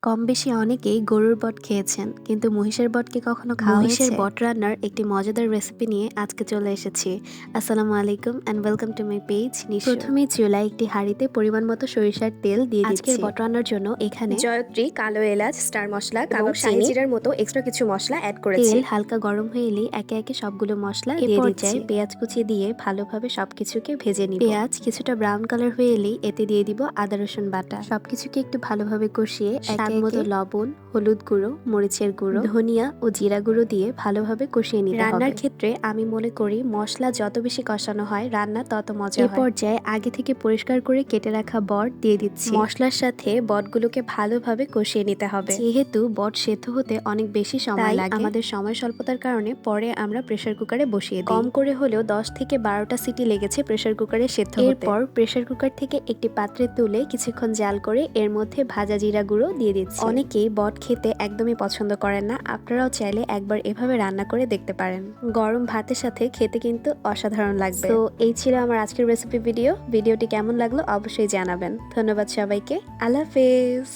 কম বেশি অনেকেই গরুর বট খেয়েছেন, কিন্তু মহিষের বট কি কখনো খাওয়া হয়েছে? মহিষের বট রান্নার একটি মজাদার রেসিপি নিয়ে আজকে চলে এসেছি। আসসালামু আলাইকুম and welcome to my page. প্রথমেই চুলায় একটি হাঁড়িতে পরিমাণ মতো সরিষার তেল দিয়ে দিচ্ছি। আজকের বট রান্নার জন্য এখানে জয়ত্রী, কালো এলাচ, স্টার মশলা, কাবাব, শাহি জিরার মতো এক্সট্রা কিছু মশলা অ্যাড করেছি। তেল হালকা গরম হয়ে এলে একে একে সবগুলো মশলা দিয়ে দিচ্ছি। পেঁয়াজ কুচি দিয়ে ভালোভাবে সবকিছুকে ভেজে নিব। পেঁয়াজ কিছুটা ব্রাউন কালার হয়ে এলেই এতে দিয়ে দিব আদা রসুন বাটা। সবকিছুকে একটু ভালোভাবে কষিয়ে স্বাদ মতো লবণ, হলুদ গুঁড়ো, মরিচের গুঁড়ো, ধনিয়া ও জিরা গুঁড়ো দিয়ে ভালোভাবে কষিয়ে নিতে হবে। রান্নার ক্ষেত্রে আমি মনে করি মশলা যত বেশি কষানো হয় রান্না তত মজা হয়। এই পর্যায়ে আগে থেকে পরিষ্কার করে কেটে রাখা বট দিয়ে দিচ্ছি। মশলার সাথে বটগুলোকে ভালোভাবে কষিয়ে নিতে হবে। যেহেতু বট সেদ্ধ হতে অনেক বেশি সময় লাগে, আমাদের সময় স্বল্পতার কারণে পরে আমরা প্রেসার কুকারে বসিয়ে দিই। কম করে হলেও 10 থেকে 12টা সিটি লেগেছে প্রেসার কুকারে সেদ্ধ হতে। এরপর প্রেসার কুকার থেকে একটি পাত্রে তুলে কিছুক্ষণ জাল করে এর মধ্যে ভাজা জিরা গুঁড়ো দিয়ে দিচ্ছি। অনেকেই বট খেতে একদমই পছন্দ করেন না, আপনারাও চাইলে একবার এভাবে রান্না করে দেখতে পারেন। গরম ভাতের সাথে খেতে কিন্তু অসাধারণ লাগবে। তো এই ছিল আমার আজকের রেসিপি ভিডিওটি কেমন লাগলো অবশ্যই জানাবেন। ধন্যবাদ সবাইকে। আল্লাহ হাফেজ।